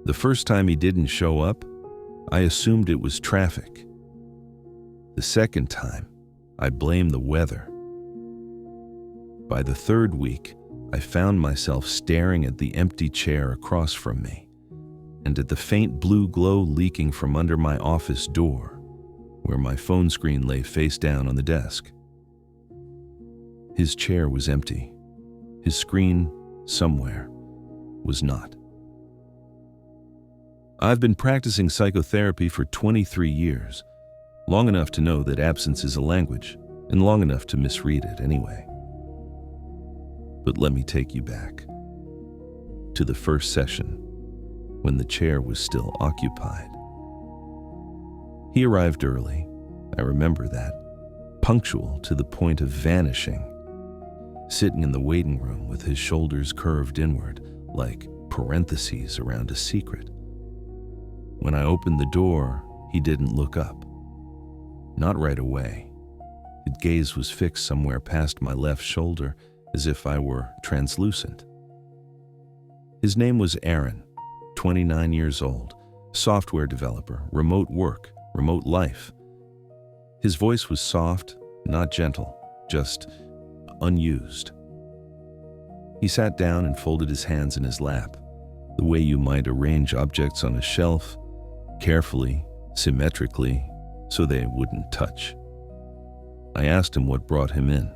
The first time he didn't show up, I assumed it was traffic. The second time, I blamed the weather. By the third week, I found myself staring at the empty chair across from me and at the faint blue glow leaking from under my office door, where my phone screen lay face down on the desk. His chair was empty. His screen, somewhere, was not. I've been practicing psychotherapy for 23 years, long enough to know that absence is a language, and long enough to misread it anyway. But let me take you back to the first session, when the chair was still occupied. He arrived early, I remember that, punctual to the point of vanishing, sitting in the waiting room with his shoulders curved inward, like parentheses around a secret. When I opened the door, he didn't look up. Not right away. His gaze was fixed somewhere past my left shoulder, as if I were translucent. His name was Aaron, 29 years old, software developer, remote work, remote life. His voice was soft, not gentle, just unused. He sat down and folded his hands in his lap, the way you might arrange objects on a shelf, carefully, symmetrically, so they wouldn't touch. I asked him what brought him in.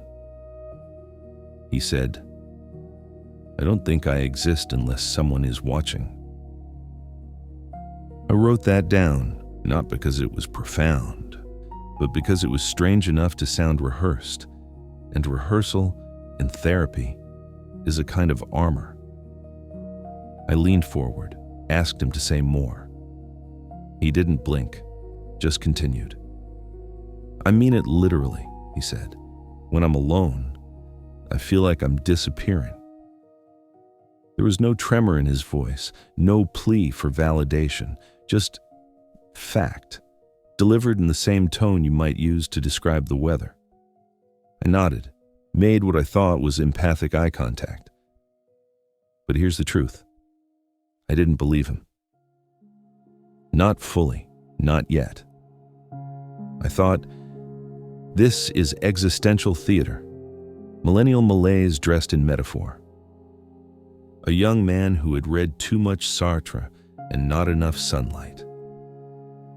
He said, "I don't think I exist unless someone is watching." I wrote that down, not because it was profound, but because it was strange enough to sound rehearsed, and rehearsal in therapy is a kind of armor. I leaned forward, asked him to say more. He didn't blink, just continued. "I mean it literally," he said. "When I'm alone, I feel like I'm disappearing." There was no tremor in his voice, no plea for validation, just fact, delivered in the same tone you might use to describe the weather. I nodded, made what I thought was empathic eye contact. But here's the truth. I didn't believe him. Not fully, not yet. I thought, this is existential theater, millennial malaise dressed in metaphor. A young man who had read too much Sartre and not enough sunlight.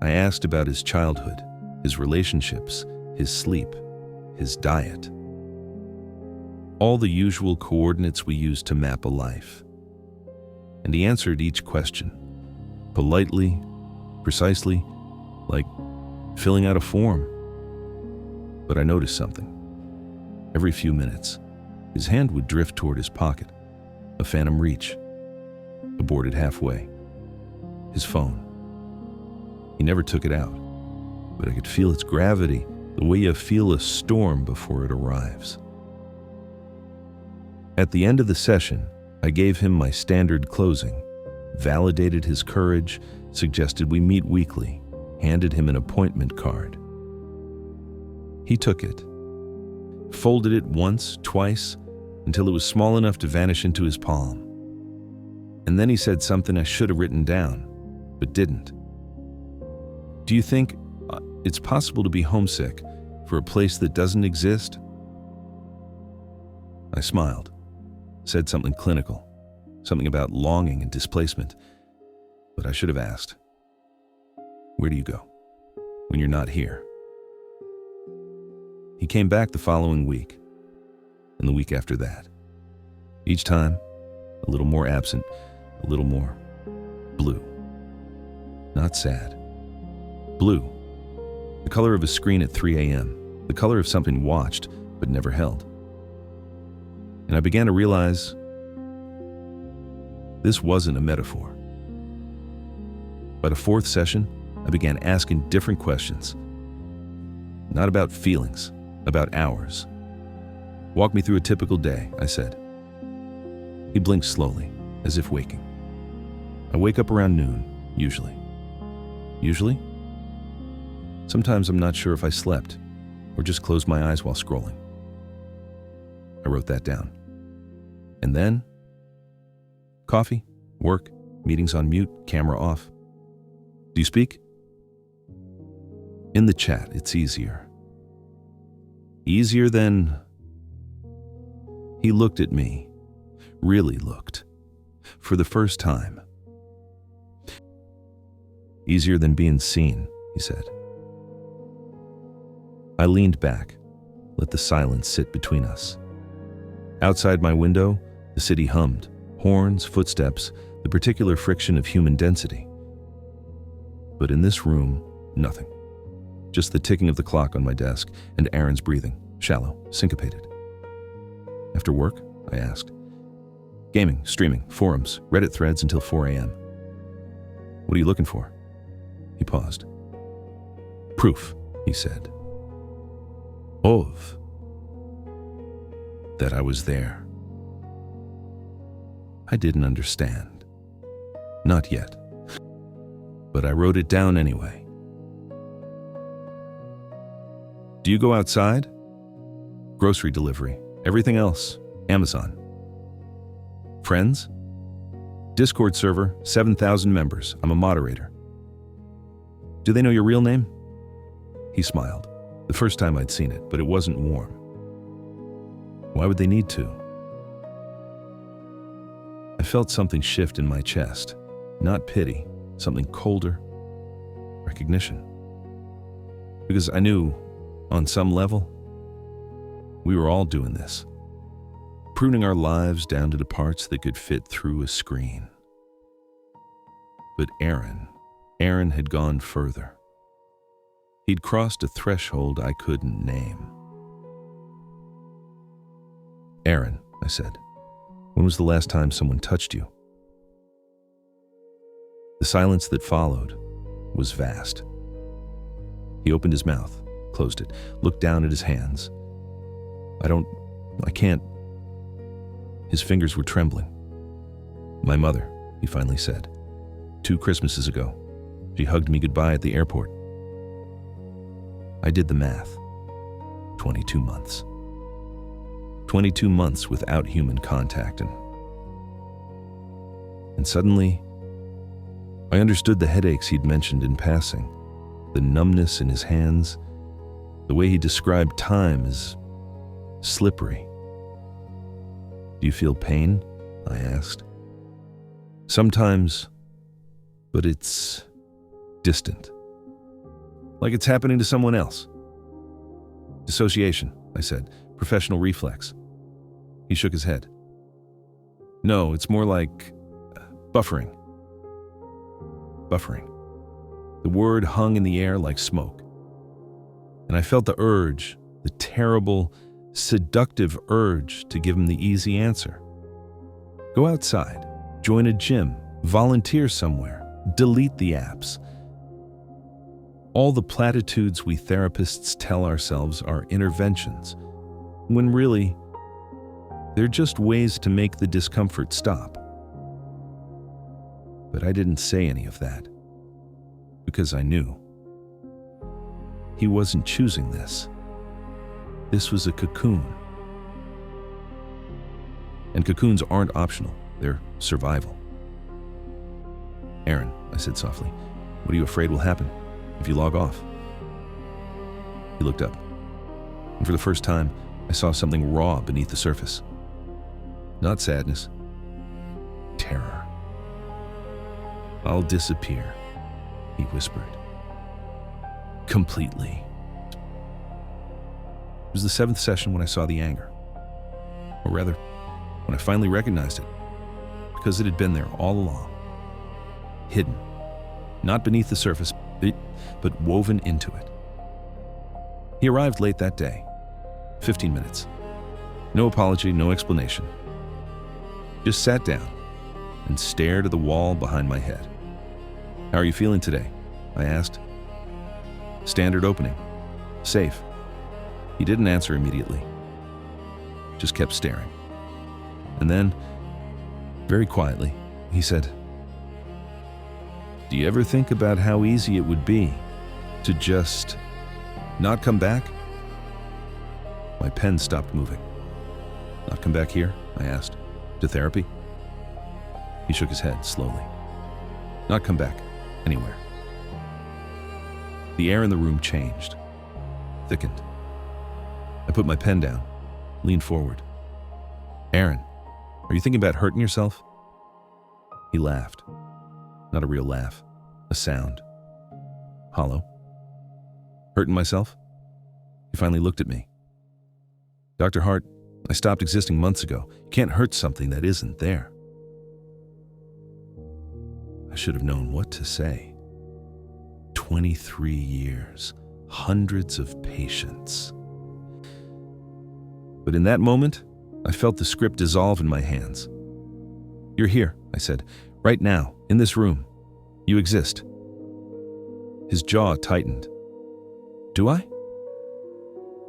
I asked about his childhood, his relationships, his sleep, his diet. All the usual coordinates we use to map a life. And he answered each question, politely, precisely, like filling out a form. But I noticed something. Every few minutes, his hand would drift toward his pocket, a phantom reach, aborted halfway. His phone. He never took it out, but I could feel its gravity, the way you feel a storm before it arrives. At the end of the session, I gave him my standard closing, validated his courage, suggested we meet weekly, handed him an appointment card. He took it, folded it once, twice, until it was small enough to vanish into his palm. And then he said something I should have written down, but didn't. "Do you think it's possible to be homesick for a place that doesn't exist?" I smiled, said something clinical, something about longing and displacement, but I should have asked, "Where do you go when you're not here?" He came back the following week, and the week after that. Each time, a little more absent, a little more blue. Not sad. Blue. The color of a screen at 3 a.m., the color of something watched but never held. And I began to realize this wasn't a metaphor. By the fourth session, I began asking different questions. Not about feelings, about hours. "Walk me through a typical day," I said. He blinked slowly, as if waking. "I wake up around noon, usually." "Usually?" "Sometimes I'm not sure if I slept, or just closed my eyes while scrolling." I wrote that down. "And then?" "Coffee, work, Meetings on mute, camera off. Do you speak? In the chat, it's easier. Easier than... He looked at me. Really looked. For the first time. Easier than being seen, he said. I leaned back, let the silence sit between us. Outside my window, the city hummed. Horns, footsteps, the particular friction of human density. But in this room, nothing. Just the ticking of the clock on my desk and Aaron's breathing, shallow, syncopated. After work? I asked. Gaming, streaming, forums, Reddit threads until 4 a.m. What are you looking for? He paused. Proof, he said. Of that I was there. I didn't understand. Not yet. But I wrote it down anyway. Do you go outside? Grocery delivery. Everything else, Amazon. Friends? Discord server, 7,000 members. I'm a moderator. Do they know your real name? He smiled. The first time I'd seen it, but it wasn't warm. Why would they need to? I felt something shift in my chest. Not pity, something colder. Recognition. Because I knew, on some level, we were all doing this. Pruning our lives down to the parts that could fit through a screen. But Aaron had gone further. He'd crossed a threshold I couldn't name. Aaron, I said, when was the last time someone touched you? The silence that followed was vast. He opened his mouth, closed it, looked down at his hands. I can't. His fingers were trembling. My mother, he finally said. 2 Christmases ago, she hugged me goodbye at the airport. I did the math. 22 months. 22 months without human contact, and suddenly, I understood the headaches he'd mentioned in passing, the numbness in his hands, the way he described time as slippery. Do you feel pain? I asked. Sometimes, but it's distant. Like it's happening to someone else. Dissociation, I said. Professional reflex. He shook his head. No, it's more like buffering. Buffering. The word hung in the air like smoke. And I felt the urge, the terrible, seductive urge to give him the easy answer. Go outside, join a gym, volunteer somewhere, delete the apps. All the platitudes we therapists tell ourselves are interventions, when really, they're just ways to make the discomfort stop. But I didn't say any of that, because I knew. He wasn't choosing this. This was a cocoon. And cocoons aren't optional, they're survival. Aaron, I said softly, what are you afraid will happen if you log off? He looked up, and for the first time, I saw something raw beneath the surface. Not sadness, terror. I'll disappear, he whispered. Completely. It was the 7th session when I saw the anger. Or rather, when I finally recognized it, because it had been there all along. Hidden. Not beneath the surface, but woven into it. He arrived late that day. 15 minutes. No apology, no explanation. Just sat down and stared at the wall behind my head. How are you feeling today? I asked. Standard opening. Safe. He didn't answer immediately. Just kept staring. And then, very quietly, he said, do you ever think about how easy it would be to just not come back? My pen stopped moving. Not come back here? I asked. To therapy? He shook his head slowly. not come back anywhere. The air in the room changed, thickened. I put my pen down, leaned forward. "Aaron, are you thinking about hurting yourself?" He laughed. Not a real laugh, a sound. Hollow. "Hurting myself?" He finally looked at me. "Dr. Hart, I stopped existing months ago. You can't hurt something that isn't there." I should have known what to say. 23 years, hundreds of patients. But in that moment, I felt the script dissolve in my hands. "You're here," I said, "right now, in this room. You exist." His jaw tightened. "Do I?"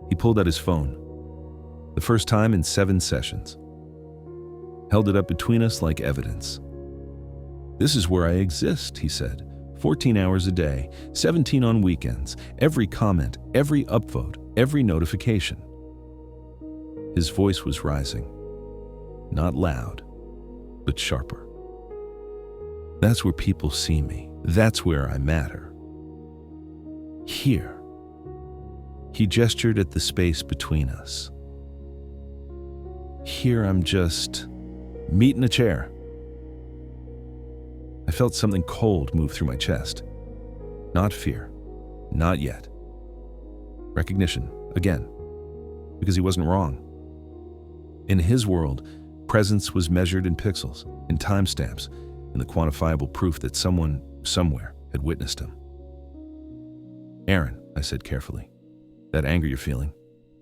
He pulled out his phone. The first time in 7 sessions. Held it up between us like evidence. "This is where I exist," he said. 14 hours a day, 17 on weekends, every comment, every upvote, every notification. His voice was rising. Not loud, but sharper. "That's where people see me. That's where I matter. Here." He gestured at the space between us. "Here I'm just meat in a chair." I felt something cold move through my chest. Not fear. Not yet. Recognition, again. Because he wasn't wrong. In his world, presence was measured in pixels, in timestamps, in the quantifiable proof that someone, somewhere, had witnessed him. "Aaron," I said carefully, "that anger you're feeling,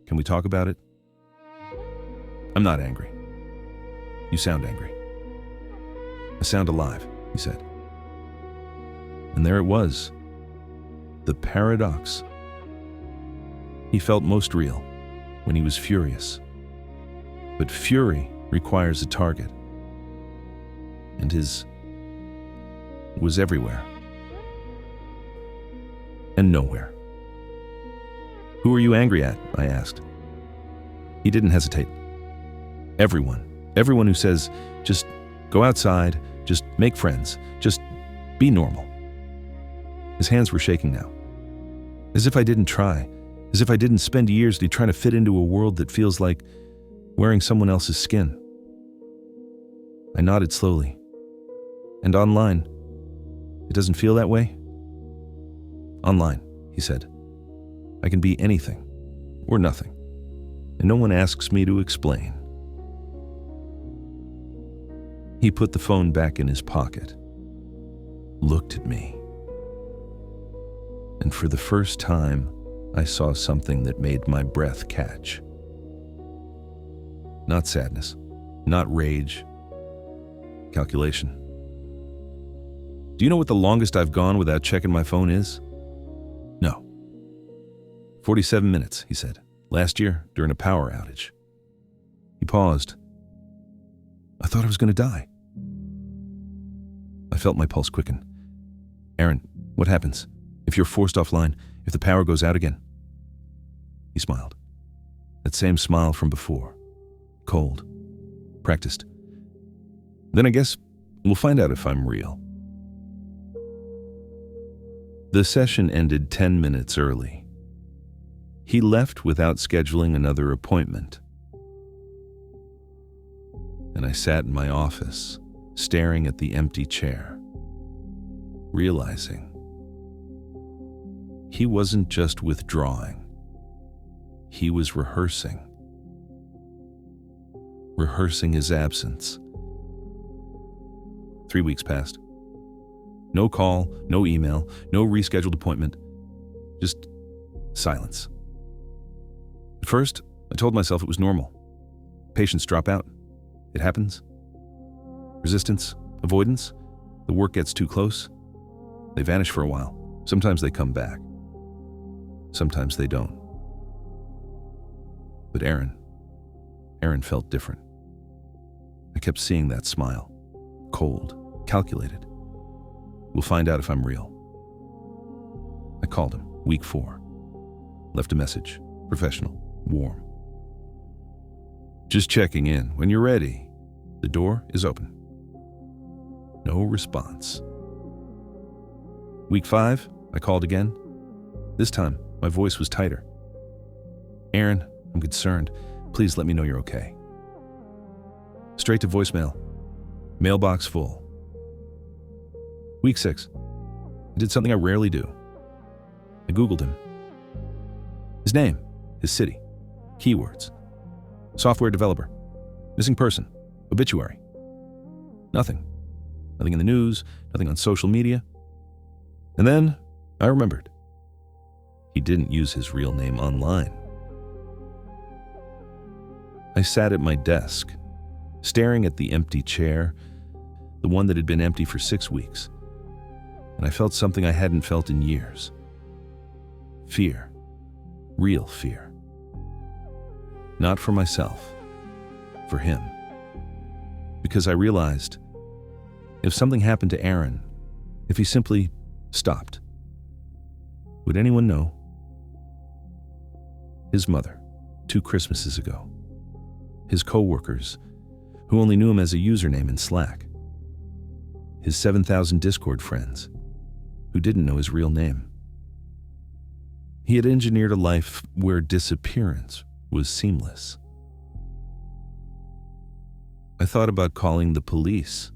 can we talk about it?" "I'm not angry." "You sound angry." "I sound alive," he said. And there it was. The paradox. He felt most real when he was furious. But fury requires a target. And his was everywhere. And nowhere. "Who are you angry at?" I asked. He didn't hesitate. Everyone. Everyone who says, "Just go outside, just make friends, just be normal." His hands were shaking now. As if I didn't try, as if I didn't spend years trying to fit into a world that feels like wearing someone else's skin. I nodded slowly. "And online, it doesn't feel that way?" "Online," he said, "I can be anything or nothing, and no one asks me to explain." He put the phone back in his pocket, looked at me, and for the first time, I saw something that made my breath catch. Not sadness, not rage, calculation. "Do you know what the longest I've gone without checking my phone is?" "No." 47 minutes, he said, "last year during a power outage." He paused. I thought I was going to die. I felt my pulse quicken. "Aaron, what happens if you're forced offline, if the power goes out again?" He smiled. That same smile from before. Cold. Practiced. "Then I guess we'll find out if I'm real." The session ended 10 minutes early. He left without scheduling another appointment. And I sat in my office, staring at the empty chair, realizing he wasn't just withdrawing. He was rehearsing his absence. 3 weeks passed. No call, no email, no rescheduled appointment. Just silence. At first, I told myself it was normal. Patients drop out. It happens. Resistance, avoidance. The work gets too close. They vanish for a while. Sometimes they come back. Sometimes they don't. But Aaron felt different. I kept seeing that smile. Cold, calculated. "We'll find out if I'm real." I called him, week 4. Left a message, professional, warm. "Just checking in. When you're ready, the door is open." No response. Week 5, I called again. This time, my voice was tighter. Aaron, I'm concerned. Please let me know you're okay. Straight to voicemail. Mailbox full. Week 6, I did something I rarely do. I Googled him. His name, his city, keywords, software developer, missing person, obituary. Nothing. Nothing in the news, nothing on social media. And then I remembered. He didn't use his real name online. I sat at my desk, staring at the empty chair, the one that had been empty for 6 weeks, and I felt something I hadn't felt in years. Fear. Real fear. Not for myself, for him. Because I realized, if something happened to Aaron, if he simply stopped, would anyone know? His mother, 2 Christmases ago. His co-workers, who only knew him as a username in Slack. His 7,000 Discord friends, who didn't know his real name. He had engineered a life where disappearance was seamless. I thought about calling the police,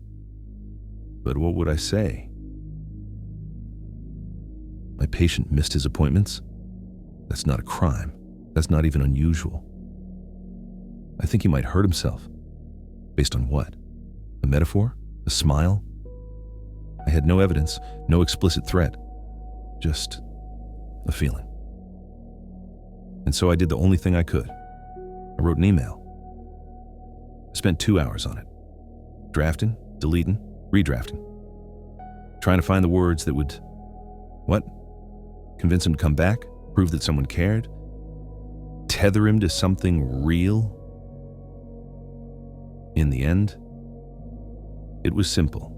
but what would I say? My patient missed his appointments? That's not a crime. That's not even unusual. I think he might hurt himself. Based on what? A metaphor? A smile? I had no evidence, no explicit threat. Just a feeling. And so I did the only thing I could. I wrote an email. I spent 2 hours on it. Drafting, deleting, redrafting. Trying to find the words that would... What? Convince him to come back? Prove that someone cared? Tether him to something real? In the end, it was simple.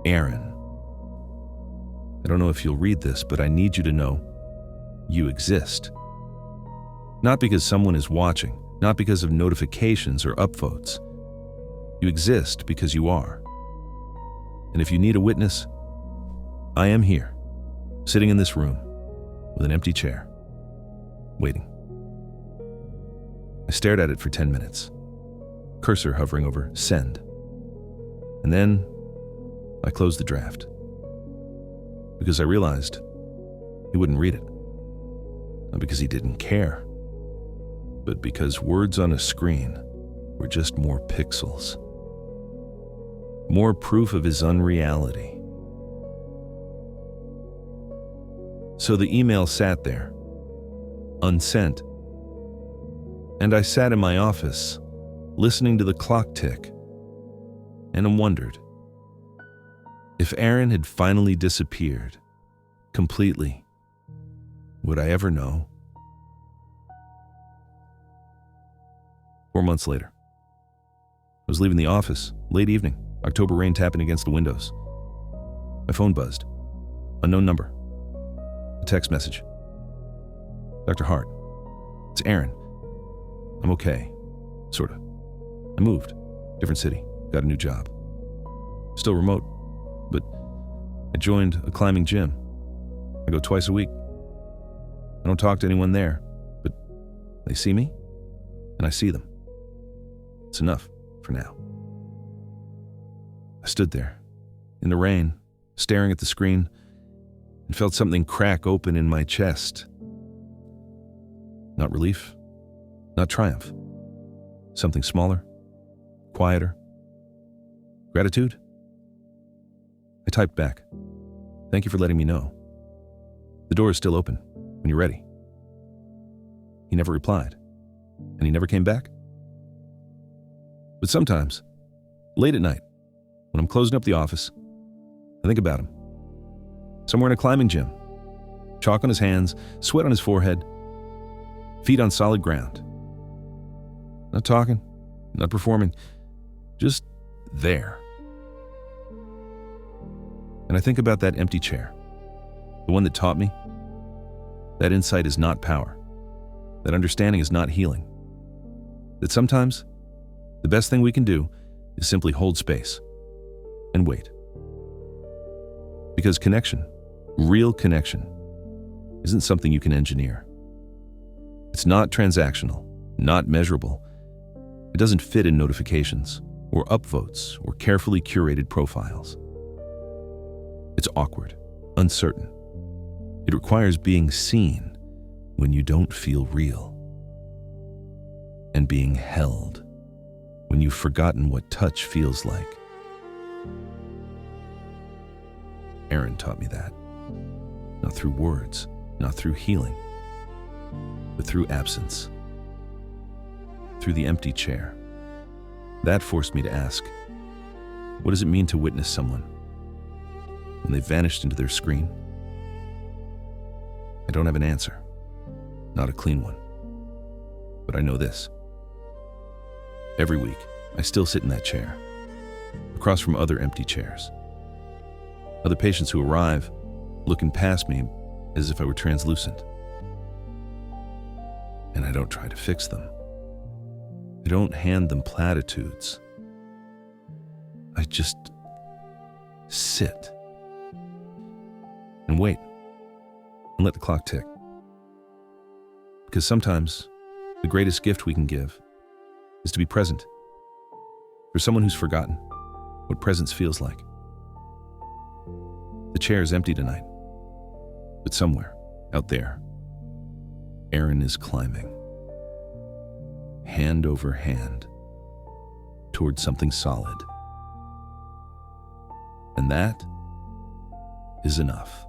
Aaron, I don't know if you'll read this, but I need you to know you exist. Not because someone is watching, not because of notifications or upvotes. You exist because you are. And if you need a witness, I am here, sitting in this room with an empty chair, waiting. I stared at it for 10 minutes, cursor hovering over send. And then I closed the draft because I realized he wouldn't read it. Not because he didn't care, but because words on a screen were just more pixels. More proof of his unreality. So the email sat there, unsent. And I sat in my office, listening to the clock tick, and I wondered, if Aaron had finally disappeared, completely, would I ever know? 4 months later, I was leaving the office, late evening, October rain tapping against the windows. My phone buzzed. Unknown number. A text message. Dr. Hart, it's Aaron. I'm okay, sorta. I moved, different city, got a new job. Still remote, but I joined a climbing gym. I go twice a week. I don't talk to anyone there, but they see me, and I see them. It's enough for now. I stood there, in the rain, staring at the screen, and felt something crack open in my chest. Not relief, not triumph. Something smaller, quieter. Gratitude? I typed back. Thank you for letting me know. The door is still open when you're ready. He never replied, and he never came back. But sometimes, late at night, when I'm closing up the office, I think about him. Somewhere in a climbing gym, chalk on his hands, sweat on his forehead, feet on solid ground. Not talking, not performing, just there. And I think about that empty chair, the one that taught me that insight is not power, that understanding is not healing, that sometimes the best thing we can do is simply hold space and wait. Because connection, real connection, isn't something you can engineer. It's not transactional, not measurable. It doesn't fit in notifications, or upvotes, or carefully curated profiles. It's awkward, uncertain. It requires being seen when you don't feel real, and being held when you've forgotten what touch feels like. Aaron taught me that. Not through words, not through healing, but through absence. Through the empty chair. That forced me to ask, what does it mean to witness someone when they've vanished into their screen? I don't have an answer, not a clean one. But I know this. Every week, I still sit in that chair, across from other empty chairs. Other patients who arrive, looking past me as if I were translucent. And I don't try to fix them. I don't hand them platitudes. I just sit and wait and let the clock tick. Because sometimes the greatest gift we can give is to be present for someone who's forgotten what presence feels like. The chair is empty tonight, but somewhere out there, Aaron is climbing, hand over hand, towards something solid. And that is enough.